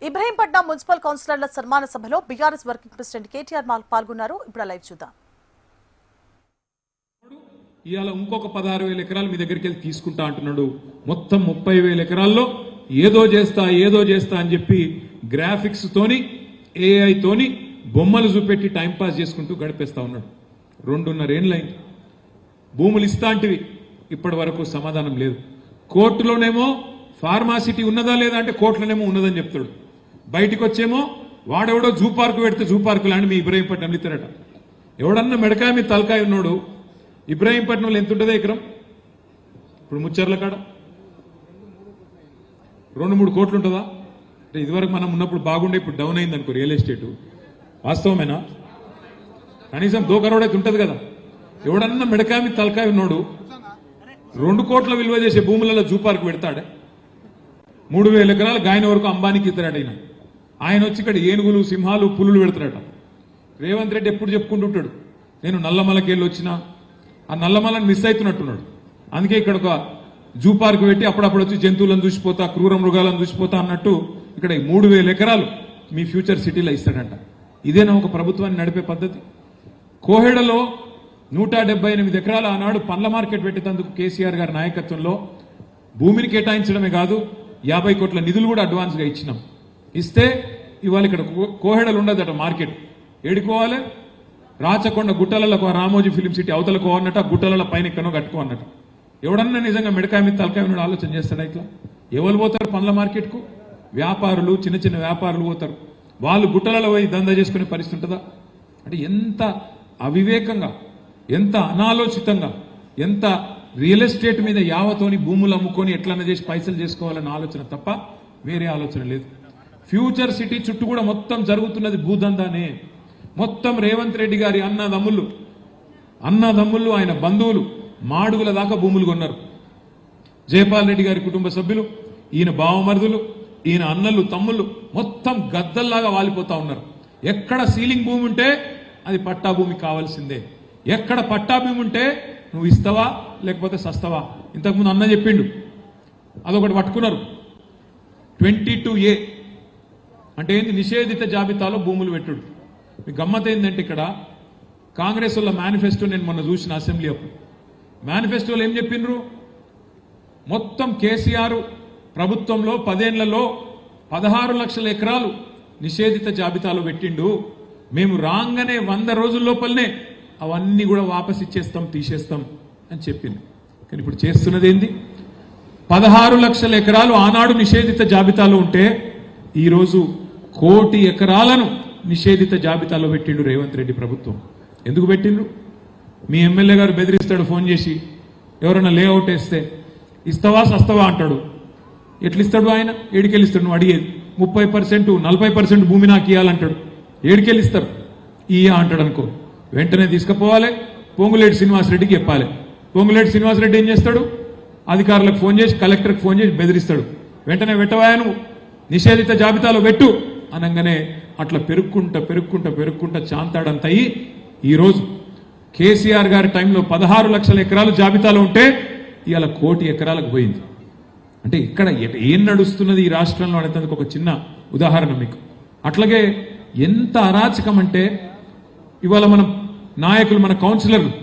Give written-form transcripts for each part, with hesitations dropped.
Ibrahimpatnam municipal కౌన్సిలర్ల సన్మాన సభలో BRS working president KTR పాల్గొన్నారు. ఇప్పుడు లైవ్ చూద్దాం. ఇవాళ ఇంకొక 16,000 ఎకరాలు మీ దగ్గరికి వెళ్ళి తీసుకుంటా అంటున్నాడు. మొత్తం 30,000 ఎకరాల్లో ఏదో చేస్తా అని చెప్పి గ్రాఫిక్స్ తోని ఏఐ తోని బొమ్మలు చూపెట్టి టైంపాస్ చేసుకుంటూ గడిపేస్తా ఉన్నాడు. 2.5 ఏళ్ళైంది. భూములు ఇస్తాంటివి ఇప్పటి వరకు సమాధానం లేదు. కోర్టులోనేమో ఫార్మాసిటీ ఉన్నదా లేదా అంటే కోర్టులోనేమో ఉన్నదని చెప్తాడు. బయటికి వచ్చేమో వాడెవడో జూ పార్కు పెడితే జూ పార్కు లాంటి మీ ఇబ్రహీంపట్నం ఇస్తారట. ఎవడన్నా మెడకాయ మీ తలకాయ ఉన్నాడు. ఇబ్రహీంపట్నంలో ఎంత ఉంటుందో ఎకరం? ఇప్పుడు ముచ్చర్ల కాడ 2-3 కోట్లు ఉంటుందా? అంటే ఇదివరకు మనం ఉన్నప్పుడు బాగుండే, ఇప్పుడు డౌన్ అయింది అనుకో రియల్ ఎస్టేట్. వాస్తవమేనా? కనీసం 2 కరోడ్ అయితే ఉంటుంది కదా. ఎవడన్నా మెడకాయ మీ తలకాయ ఉన్నాడు 2 కోట్ల విలువ చేసే భూములలో జూ పార్క్ పెడతాడే. 3,000 ఎకరాలు గాయన వరకు అంబానీకి ఇస్తారట. ఆయన వచ్చి ఇక్కడ ఏనుగులు, సింహాలు, పులులు పెడతారట. రేవంత్ రెడ్డి ఎప్పుడు చెప్పుకుంటుంటాడు, నేను నల్లమలకెళ్ళి వచ్చినా ఆ నల్లమలని మిస్ అవుతున్నట్టున్నాడు. అందుకే ఇక్కడ ఒక జూ పార్క్ పెట్టి అప్పుడప్పుడు వచ్చి జంతువులను చూసిపోతా, క్రూర మృగాలను చూసిపోతా అన్నట్టు ఇక్కడ 3,000 ఎకరాలు మీ ఫ్యూచర్ సిటీలో ఇస్తాడంట. ఇదేనా ఒక ప్రభుత్వాన్ని నడిపే పద్ధతి? కోహెడలో 178 ఎకరాలు ఆనాడు పండ్ల మార్కెట్ పెట్టేందుకు కేసీఆర్ గారి నాయకత్వంలో భూమిని కేటాయించడమే కాదు 50 కోట్ల నిధులు కూడా అడ్వాన్స్ గా ఇచ్చినాం. ఇస్తే ఇవాళ ఇక్కడ కోహెడలు ఉండదట మార్కెట్. ఏడుకోవాలి? రాచకొండ గుట్టలకు రామోజీ ఫిలిం సిటీ అవతలకు అన్నట్టు ఆ గుట్టల పైన ఎక్కడో కట్టుకో అన్నట్టు. ఎవడన్నా నిజంగా మెడకాయ మీద తలకాయ మీద ఆలోచన చేస్తాడా? ఇట్లా ఎవరు పోతారు పండ్ల మార్కెట్కు? వ్యాపారులు, చిన్న చిన్న వ్యాపారులు పోతారు. వాళ్ళు గుట్టలలో పోయి దందా చేసుకునే పరిస్థితి ఉంటుందా? అంటే ఎంత అవివేకంగా, ఎంత అనాలోచితంగా, ఎంత రియల్ ఎస్టేట్ మీద యావతోని భూములు అమ్ముకొని ఎట్లన్నా చేసి పైసలు చేసుకోవాలన్న ఆలోచన తప్ప వేరే ఆలోచన లేదు. ఫ్యూచర్ సిటీ చుట్టూ కూడా మొత్తం జరుగుతున్నది భూదందానే. మొత్తం రేవంత్ రెడ్డి గారి అన్నదమ్ముళ్ళు ఆయన బంధువులు మాడుగుల దాకా భూములు కొన్నారు. జయపాల్ రెడ్డి గారి కుటుంబ సభ్యులు, ఈయన బావమరుదులు, ఈయన అన్నలు, తమ్ముళ్ళు మొత్తం గద్దల్లాగా వాలిపోతా ఉన్నారు. ఎక్కడ సీలింగ్ భూమి ఉంటే అది పట్టా భూమి కావాల్సిందే. ఎక్కడ పట్టా భూమి ఉంటే నువ్వు ఇస్తావా లేకపోతే సస్తావా? ఇంతకుముందు అన్న చెప్పిండు, అదొకటి పట్టుకున్నారు. 22A అంటే ఏంటి? నిషేధిత జాబితాలో భూములు పెట్టుడు. మీ గమ్మత్ ఏంటంటే ఇక్కడ కాంగ్రెస్ వాళ్ళ మేనిఫెస్టో నేను మొన్న చూసిన అసెంబ్లీ అప్పుడు. మేనిఫెస్టోలో ఏం చెప్పిండ్రు? మొత్తం కేసీఆర్ ప్రభుత్వంలో 10 ఏళ్లలో 16 లక్షల ఎకరాలు నిషేధిత జాబితాలో పెట్టిండు. మేము రాగానే 100 రోజుల లోపలనే అవన్నీ కూడా వాపస్ ఇచ్చేస్తాం, తీసేస్తాం అని చెప్పింది. కానీ ఇప్పుడు చేస్తున్నది ఏంది? 16 లక్షల ఎకరాలు ఆనాడు నిషేధిత జాబితాలో ఉంటే ఈరోజు 1 కోటి ఎకరాలను నిషేధిత జాబితాలో పెట్టిండు రేవంత్ రెడ్డి ప్రభుత్వం. ఎందుకు పెట్టిండ్రు? మీ ఎమ్మెల్యే గారు బెదిరిస్తాడు ఫోన్ చేసి, ఎవరైనా లేఅవుట్ వేస్తే ఇస్తావా సస్తావా అంటాడు. ఎట్లా ఇస్తాడు ఆయన? ఏడికెళ్ళిస్తాడు? నువ్వు అడిగేది 30%, 40% భూమి నాకు ఇవ్వాలంటాడు. ఏడికెళ్ళిస్తారు? ఇయ్యా అంటాడు అనుకో, వెంటనే తీసుకుపోవాలి, పొంగులేటి శ్రీనివాసరెడ్డికి చెప్పాలి. పొంగులేటి శ్రీనివాసరెడ్డి ఏం చేస్తాడు? అధికారులకు ఫోన్ చేసి, కలెక్టర్కి ఫోన్ చేసి బెదిరిస్తాడు. వెంటనే పెట్టవాయా నువ్వు నిషేధిత జాబితాలో పెట్టు అనగానే అట్లా పెరుక్కుంటా చాంతాడంత అయ్యి ఈరోజు కేసీఆర్ గారి టైంలో 16 లక్షల ఎకరాలు జాబితాలో ఉంటే ఇవాళ 1 కోటి ఎకరాలకు పోయింది. అంటే ఇక్కడ ఏం నడుస్తున్నది ఈ రాష్ట్రంలో అనేందుకు ఒక చిన్న ఉదాహరణ మీకు. అట్లాగే ఎంత అరాచకం అంటే ఇవాళ మనం నాయకులు, మన కౌన్సిలర్లు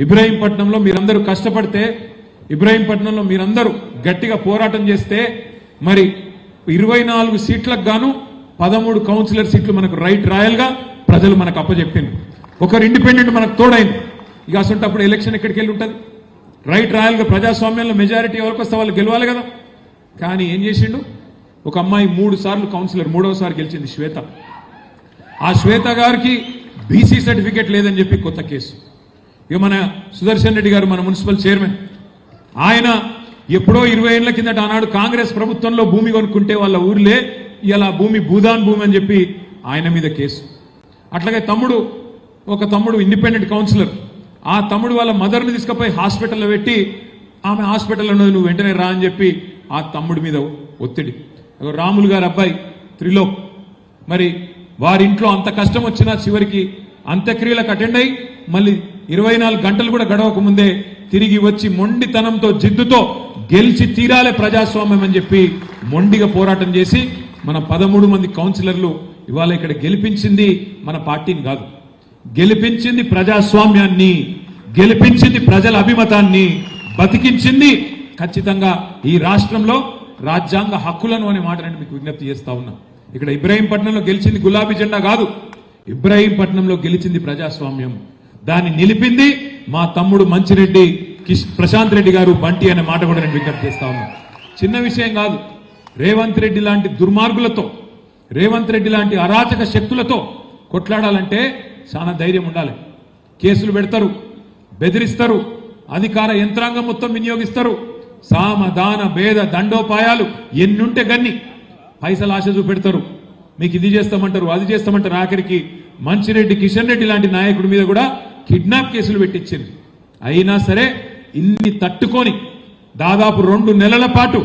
ఇబ్రహీంపట్నంలో మీరందరూ కష్టపడితే, ఇబ్రహీంపట్నంలో మీరందరూ గట్టిగా పోరాటం చేస్తే మరి 24 సీట్లకు గాను 13 కౌన్సిలర్ సీట్లు మనకు రైట్ రాయల్గా ప్రజలు మనకు అప్పచెప్పింది. ఒకరు ఇండిపెండెంట్ మనకు తోడైంది. ఇక అసలు ఎలక్షన్ ఎక్కడికి వెళ్ళి ఉంటుంది? రైట్ రాయల్గా ప్రజాస్వామ్యంలో మెజారిటీ ఎవరికి వస్తే వాళ్ళు గెలవాలి కదా. కానీ ఏం చేసిండు? ఒక అమ్మాయి 3 సార్లు కౌన్సిలర్, 3వసారి గెలిచింది, శ్వేత. ఆ శ్వేత గారికి బీసీ సర్టిఫికేట్ లేదని చెప్పి కొత్త కేసు. ఇక మన సుదర్శన్ రెడ్డి గారు, మన మున్సిపల్ చైర్మన్, ఆయన ఎప్పుడో 20 ఏళ్ల కిందట ఆనాడు కాంగ్రెస్ ప్రభుత్వంలో భూమి కొనుక్కుంటే వాళ్ళ ఊర్లే ఇలా భూమి భూదాన్ భూమి అని చెప్పి ఆయన మీద కేసు. అట్లాగే ఒక తమ్ముడు ఇండిపెండెంట్ కౌన్సిలర్, ఆ తమ్ముడు వాళ్ళ మదర్ని తీసుకుపోయి హాస్పిటల్లో పెట్టి ఆమె హాస్పిటల్లో నువ్వు వెంటనే రా అని చెప్పి ఆ తమ్ముడి మీద ఒత్తిడి. రాములు గారి అబ్బాయి త్రిలోక్, మరి వారింట్లో అంత కష్టం వచ్చినా చివరికి అంత్యక్రియలకు అటెండ్ అయ్యి మళ్ళీ 24 గంటలు కూడా గడవక ముందే తిరిగి వచ్చి మొండితనంతో, జిద్దుతో గెలిచి తీరాలే ప్రజాస్వామ్యం అని చెప్పి మొండిగా పోరాటం చేసి మన 13 మంది కౌన్సిలర్లు ఇవాళ ఇక్కడ గెలిపించింది మన పార్టీని కాదు, గెలిపించింది ప్రజాస్వామ్యాన్ని, గెలిపించింది ప్రజల అభిమతాన్ని, బతికించింది ఖచ్చితంగా ఈ రాష్ట్రంలో రాజ్యాంగ హక్కులను అనే మాటని మీకు విజ్ఞప్తి చేస్తా ఉన్నా. ఇక్కడ ఇబ్రాహీంపట్నంలో గెలిచింది గులాబీ జెండా కాదు, ఇబ్రాహీంపట్నంలో గెలిచింది ప్రజాస్వామ్యం. దాన్ని నిలిపింది మా తమ్ముడు మంచిరెడ్డి ప్రశాంత్ రెడ్డి గారు బంటి అనే మాట కూడా నేను విజ్ఞప్తి చేస్తా ఉన్నా. చిన్న విషయం కాదు. రేవంత్ రెడ్డి లాంటి దుర్మార్గులతో, రేవంత్ రెడ్డి లాంటి అరాచక శక్తులతో కొట్లాడాలంటే చాలా ధైర్యం ఉండాలి. కేసులు పెడతారు, బెదిరిస్తారు, అధికార యంత్రాంగం మొత్తం వినియోగిస్తారు, సామ దాన భేద దండోపాయాలు ఎన్నుంటే గన్ని పైసలు ఆశ చూపెడతారు. మీకు ఇది చేస్తామంటారు, అది చేస్తామంటారు. ఆఖరికి మంచిరెడ్డి కిషన్ రెడ్డి లాంటి నాయకుడి మీద కూడా కిడ్నాప్ కేసులు పెట్టించింది. అయినా సరే ఇన్ని తట్టుకొని దాదాపు 2 నెలల పాటు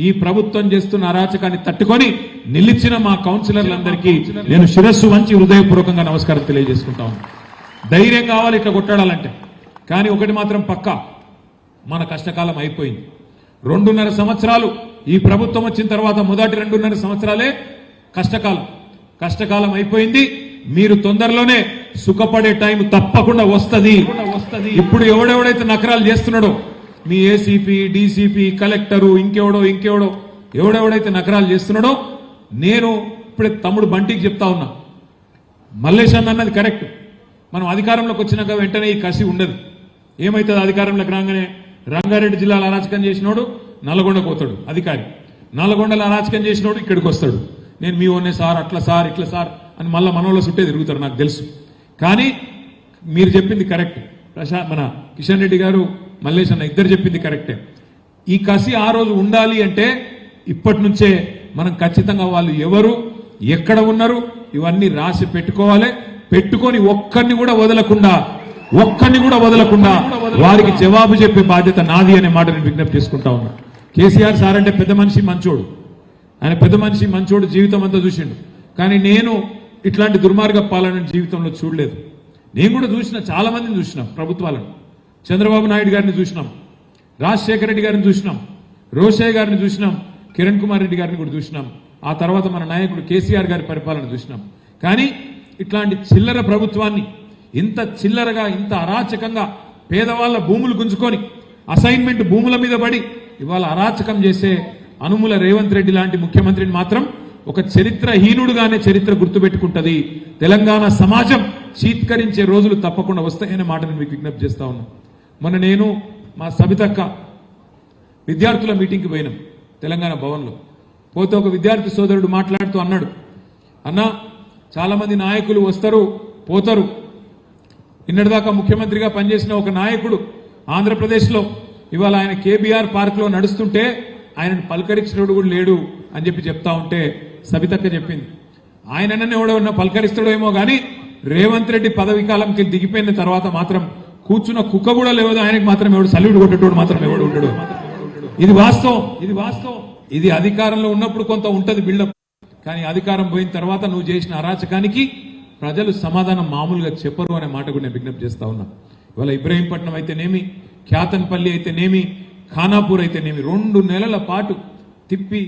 ఈ ప్రభుత్వం చేస్తున్న అరాచకాన్ని తట్టుకొని నిలిచిన మా కౌన్సిలర్లందరికీ నేను శిరస్సు వంచి హృదయపూర్వకంగా నమస్కారం తెలియజేసుకుంటాను. ధైర్యం కావాలి ఇట్లా కొట్టాడాలంటే. కానీ ఒకటి మాత్రం పక్కా, మన కష్టకాలం అయిపోయింది. 2.5 సంవత్సరాలు ఈ ప్రభుత్వం వచ్చిన తర్వాత మొదటి 2.5 సంవత్సరాలే కష్టకాలం అయిపోయింది. మీరు తొందరలోనే సుఖపడే టైం తప్పకుండా వస్తది. ఇప్పుడు ఎవడెవడైతే నకరాలు చేస్తున్నాడో మీ ఏసీపీ, డీసీపీ, కలెక్టరు, ఇంకెవడో ఎవడెవడైతే నకరాలు చేస్తున్నాడో, నేను ఇప్పుడే తమ్ముడు బంటికి చెప్తా ఉన్నా, మల్లేశన్ అన్నది కరెక్ట్. మనం అధికారంలోకి వచ్చినాక వెంటనే ఈ కసి ఉండదు. ఏమైతుంది అధికారంలోకి రాగానే? రంగారెడ్డి జిల్లాలో అరాచకం చేసినోడు నల్గొండకు పోతాడు అధికారి, నల్గొండలో అరాచకం చేసినోడు ఇక్కడికి వస్తాడు. నేను మీ ఓనే సార్, అట్లా సార్, ఇట్లా సార్ అని మళ్ళీ మనోళ్ళ చుట్టే తిరుగుతారు, నాకు తెలుసు. కానీ మీరు చెప్పింది కరెక్ట్. మన కిషన్ రెడ్డి గారు, మల్లేష్ అన్న ఇద్దరు చెప్పింది కరెక్టే. ఈ కసి ఆ రోజు ఉండాలి అంటే ఇప్పటి నుంచే మనం ఖచ్చితంగా వాళ్ళు ఎవరు, ఎక్కడ ఉన్నారు ఇవన్నీ రాసి పెట్టుకోవాలి. పెట్టుకొని ఒక్కరిని కూడా వదలకుండా వారికి జవాబు చెప్పే బాధ్యత నాది అనే మాట నేను విజ్ఞప్తి చేసుకుంటా ఉన్నా. కేసీఆర్ సార్ అంటే పెద్ద మనిషి, మంచోడు. ఆయన పెద్ద మనిషి, మంచోడు, జీవితం అంతా చూసిండు. కానీ నేను ఇట్లాంటి దుర్మార్గ పాలన జీవితంలో చూడలేదు. నేను కూడా చూసిన, చాలా మందిని చూసినాం ప్రభుత్వాలను. చంద్రబాబు నాయుడు గారిని చూసినాం, రాజశేఖర రెడ్డి గారిని చూసినాం, రోషయ్య గారిని చూసినాం, కిరణ్ కుమార్ రెడ్డి గారిని కూడా చూసినాం. ఆ తర్వాత మన నాయకుడు కేసీఆర్ గారి పరిపాలన చూసినాం. కానీ ఇట్లాంటి చిల్లర ప్రభుత్వాన్ని ఇంత చిల్లరగా, ఇంత అరాచకంగా పేదవాళ్ళ భూములు గుంజుకొని అసైన్మెంట్ భూముల మీద పడి ఇవాళ అరాచకం చేసే అనుముల రేవంత్ రెడ్డి లాంటి ముఖ్యమంత్రిని మాత్రం ఒక చరిత్రహీనుడుగానే చరిత్ర గుర్తుపెట్టుకుంటది. తెలంగాణ సమాజం చీత్కరించే రోజులు తప్పకుండా వస్తాయనే మాట నేను మీకు విజ్ఞప్తి చేస్తా ఉన్నా. మొన్న నేను మా సబితక్క విద్యార్థుల మీటింగ్కి పోయినాం తెలంగాణ భవన్లో. పోతే ఒక విద్యార్థి సోదరుడు మాట్లాడుతూ అన్నాడు, అన్నా చాలా మంది నాయకులు వస్తారు పోతారు, నిన్నటిదాకా ముఖ్యమంత్రిగా పనిచేసిన ఒక నాయకుడు ఆంధ్రప్రదేశ్లో ఇవాళ ఆయన కేబీఆర్ పార్క్ లో నడుస్తుంటే ఆయనను పలకరించినోడు కూడా లేడు అని చెప్తా ఉంటే సబితక్క చెప్పింది, ఆయననే ఎవడన్నా పలకరిస్తాడేమో కానీ రేవంత్ రెడ్డి పదవి కాలంకి దిగిపోయిన తర్వాత మాత్రం కూర్చున్న కుక్క కూడా లేదు, ఆయనకు మాత్రం ఎవడు సల్యూట్ కొట్టేటోడు మాత్రం ఎవడు ఉండడు. ఇది వాస్తవం. ఇది అధికారంలో ఉన్నప్పుడు కొంత ఉంటది బిల్డప్, కానీ అధికారం పోయిన తర్వాత నువ్వు చేసిన అరాచకానికి ప్రజలు సమాధానం మామూలుగా చెప్పరు అనే మాట కూడా నేను విజ్ఞప్తి చేస్తా ఉన్నా. ఇవాళ ఇబ్రాహీంపట్నం అయితేనేమి, ఖ్యాతన్పల్లి అయితేనేమి, ఖానాపూర్ అయితేనేమి 2 నెలల పాటు తిప్పి